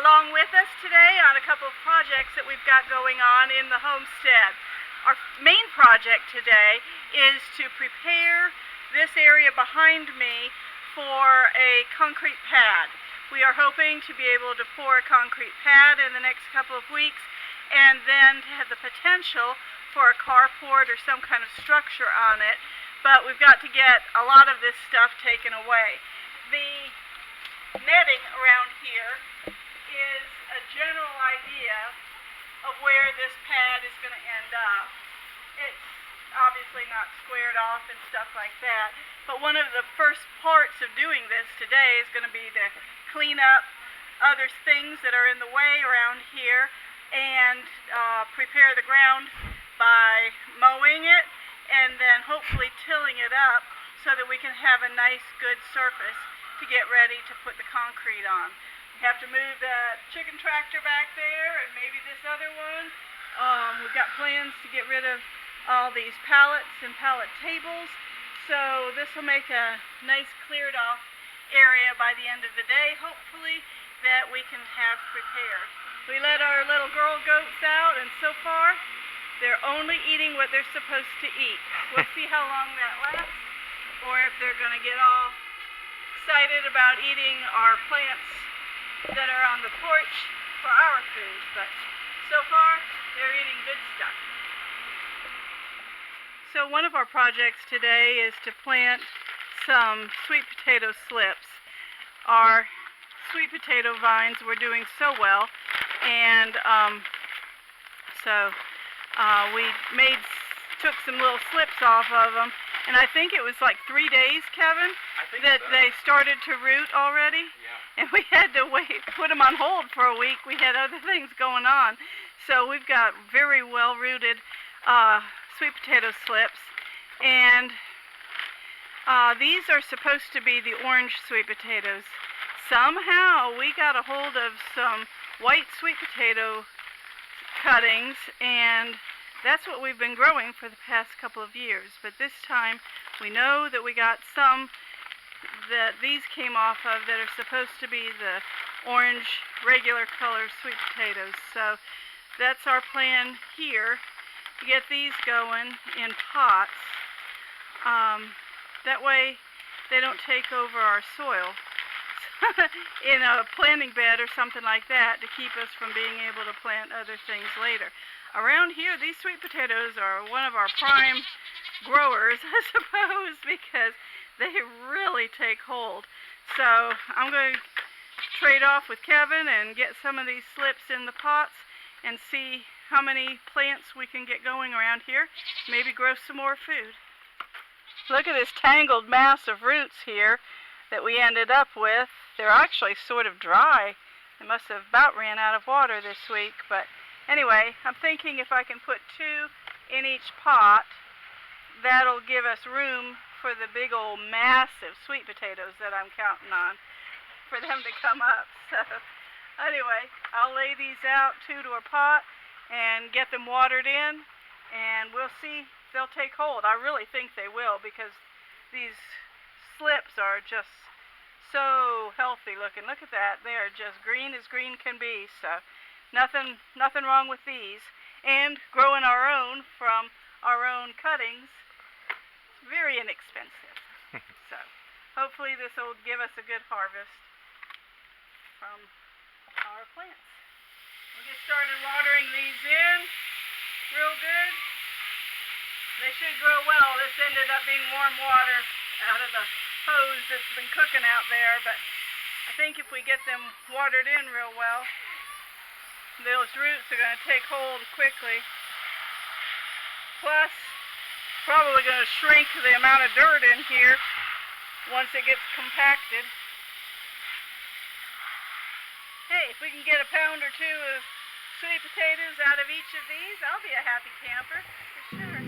along with us today on a couple of projects that we've got going on in the homestead. Our main project today is to prepare this area behind me for a concrete pad. We are hoping to be able to pour a concrete pad in the next couple of weeks and then to have the potential for a carport or some kind of structure on it, but we've got to get a lot of this stuff taken away. The netting around here is a general idea of where this pad is going to end up. It's obviously not squared off and stuff like that, but one of the first parts of doing this today is going to be to clean up other things that are in the way around here and prepare the ground by mowing it and then hopefully tilling it up so that we can have a nice good surface to get ready to put the concrete on. We have to move that chicken tractor back there and maybe this other one. We've got plans to get rid of all these pallets and pallet tables, so this will make a nice cleared off area by the end of the day, hopefully, that we can have prepared. We let our little girl goats out, and so far they're only eating what they're supposed to eat. We'll see how long that lasts, or if they're going to get all excited about eating our plants that are on the porch for our food, but so far they're eating good stuff. So one of our projects today is to plant some sweet potato slips. Our sweet potato vines were doing so well, and we took some little slips off of them, and I think it was like 3 days, Kevin, that they started to root already. Yeah. And we had to put them on hold for a week. We had other things going on. So we've got very well rooted sweet potato slips, and these are supposed to be the orange sweet potatoes. Somehow we got a hold of some white sweet potato cuttings, and that's what we've been growing for the past couple of years. But this time we know that we got some that these came off of that are supposed to be the orange regular color sweet potatoes. So that's our plan here, to get these going in pots. That way they don't take over our soil in a planting bed or something like that, to keep us from being able to plant other things later. Around here, these sweet potatoes are one of our prime growers, I suppose, because they really take hold. So I'm going to trade off with Kevin and get some of these slips in the pots and see how many plants we can get going around here. Maybe grow some more food. Look at this tangled mass of roots here that we ended up with. They're actually sort of dry. They must have about ran out of water this week, but anyway, I'm thinking if I can put 2 in each pot, that'll give us room for the big old massive sweet potatoes that I'm counting on for them to come up. So anyway, I'll lay these out 2 to a pot and get them watered in, and we'll see if they'll take hold. I really think they will, because these slips are just so healthy looking. Look at that. They are just green as green can be. So nothing wrong with these. And growing our own from our own cuttings, it's very inexpensive. So hopefully this will give us a good harvest from our plants. We'll get started watering these in real good. They should grow well. This ended up being warm water out of the hose that's been cooking out there, but I think if we get them watered in real well, those roots are going to take hold quickly. Plus, probably going to shrink the amount of dirt in here once it gets compacted. Hey, if we can get a pound or 2 of sweet potatoes out of each of these, I'll be a happy camper, for sure.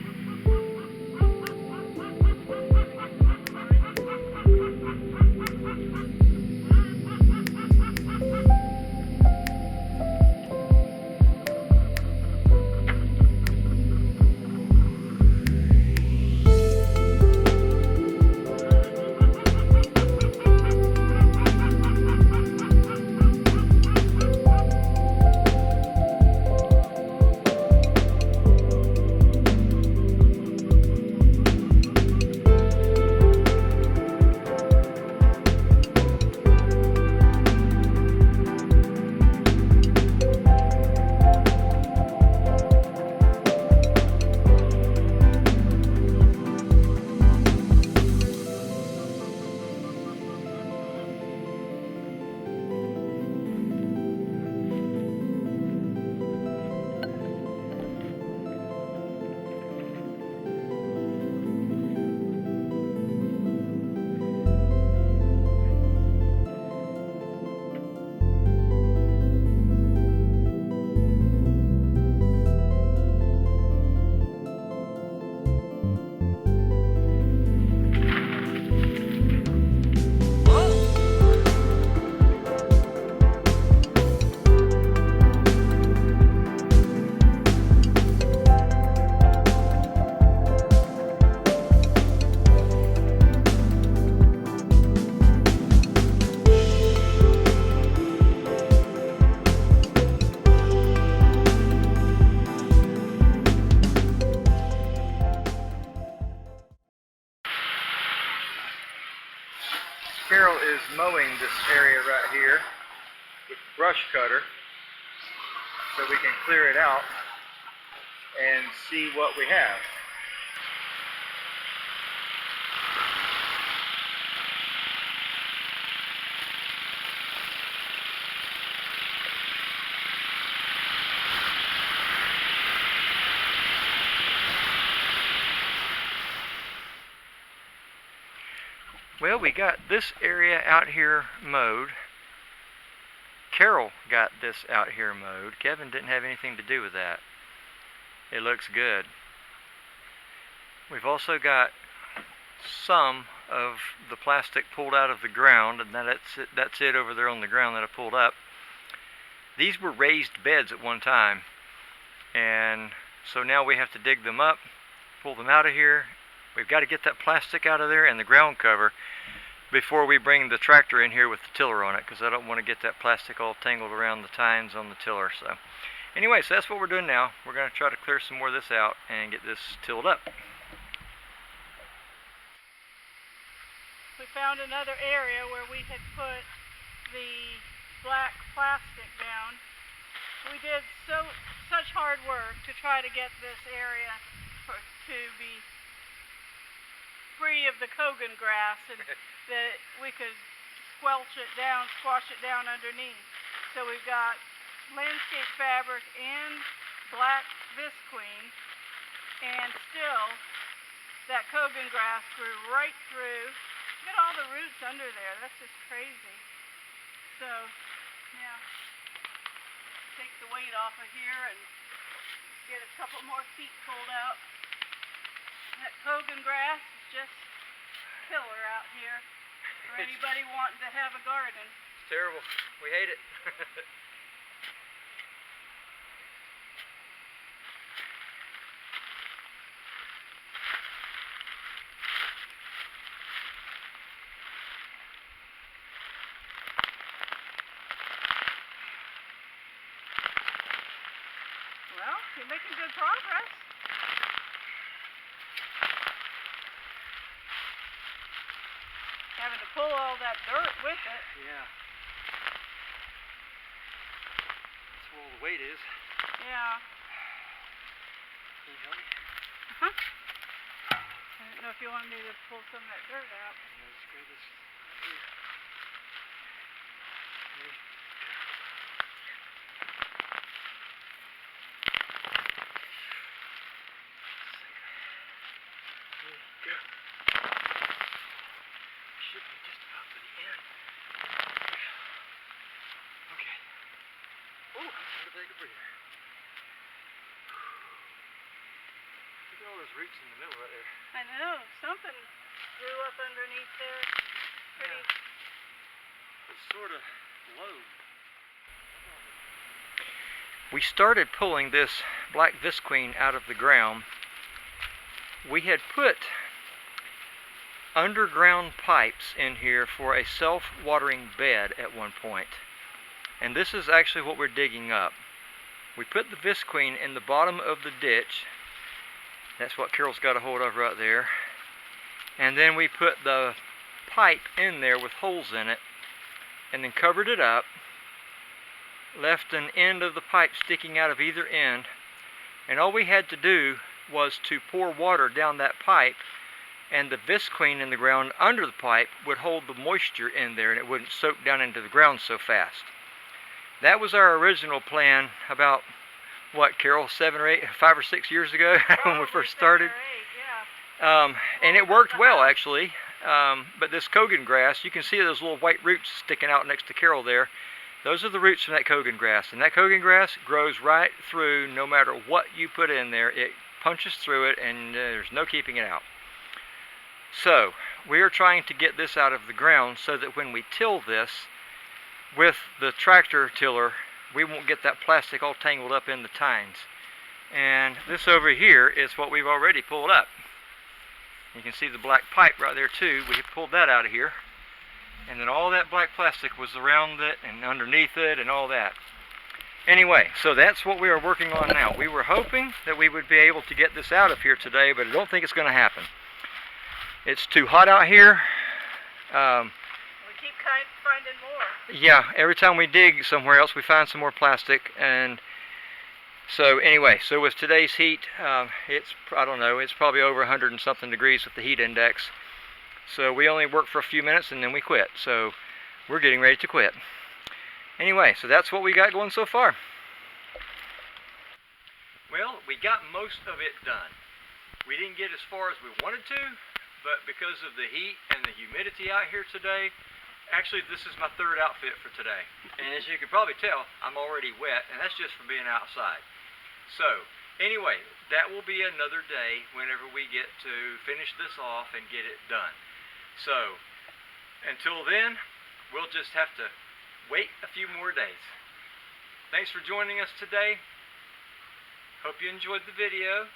brush cutter so we can clear it out and see what we have. Well, we got this area out here mowed. Carol got this out here mowed. Kevin didn't have anything to do with that. It looks good. We've also got some of the plastic pulled out of the ground, and that's it over there on the ground that I pulled up. These were raised beds at one time, and so now we have to dig them up, pull them out of here. We've got to get that plastic out of there and the ground cover before we bring the tractor in here with the tiller on it, because I don't want to get that plastic all tangled around the tines on the tiller. So anyway, so that's what we're doing now. We're going to try to clear some more of this out and get this tilled up. We found another area where we had put the black plastic down. We did such hard work to try to get this area to be free of the Cogan grass, and that we could squash it down underneath. So we've got landscape fabric and black visqueen, and still that Cogan grass grew right through. Look at all the roots under there. That's just crazy. So now take the weight off of here and get a couple more feet pulled out. That Cogan grass is just killer out here for anybody wanting to have a garden. It's terrible. We hate it. Well, you're making good progress. Having to pull all that dirt with it. Yeah. That's where all the weight is. Yeah. Can you help me? Uh-huh. I didn't know if you wanted me to pull some of that dirt out. Yeah, let's grab this right here. Ready? Go. Should be just about to the end. Okay. Oh, what a big breather. Look at all those roots in the middle right there. I know, something grew up underneath there. Pretty. Yeah. It's sort of low. We started pulling this black visqueen out of the ground. We had put underground pipes in here for a self-watering bed at one point, and this is actually what we're digging up. We put the visqueen in the bottom of the ditch. That's what Carol's got a hold of right there, and then we put the pipe in there with holes in it, and then covered it up, left an end of the pipe sticking out of either end, and all we had to do was to pour water down that pipe, and the visqueen in the ground under the pipe would hold the moisture in there, and it wouldn't soak down into the ground so fast. That was our original plan about, what, Carol, 5 or 6 years ago when we first started. 7 or 8, yeah. And it worked well, actually. But this Cogan grass, you can see those little white roots sticking out next to Carol there. Those are the roots from that Cogan grass, and that Cogan grass grows right through no matter what you put in there. It punches through it, and there's no keeping it out. So we are trying to get this out of the ground so that when we till this with the tractor tiller, we won't get that plastic all tangled up in the tines. And this over here is what we've already pulled up. You can see the black pipe right there too. We pulled that out of here, and then all that black plastic was around it and underneath it and all that. Anyway, so that's what we are working on now. We were hoping that we would be able to get this out of here today, but I don't think it's going to happen. It's too hot out here. We keep finding more. Yeah, every time we dig somewhere else, we find some more plastic. And so anyway, so with today's heat, it's, I don't know, it's probably over 100 and something degrees with the heat index. So we only work for a few minutes and then we quit. So we're getting ready to quit. Anyway, so that's what we got going so far. Well, we got most of it done. We didn't get as far as we wanted to, but because of the heat and the humidity out here today, actually this is my third outfit for today. And as you can probably tell, I'm already wet, and that's just from being outside. So, anyway, that will be another day whenever we get to finish this off and get it done. So, until then, we'll just have to wait a few more days. Thanks for joining us today. Hope you enjoyed the video.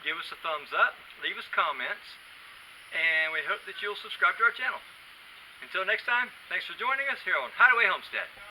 Give us a thumbs up, leave us comments, and we hope that you'll subscribe to our channel. Until next time, thanks for joining us here on Hideaway Homestead.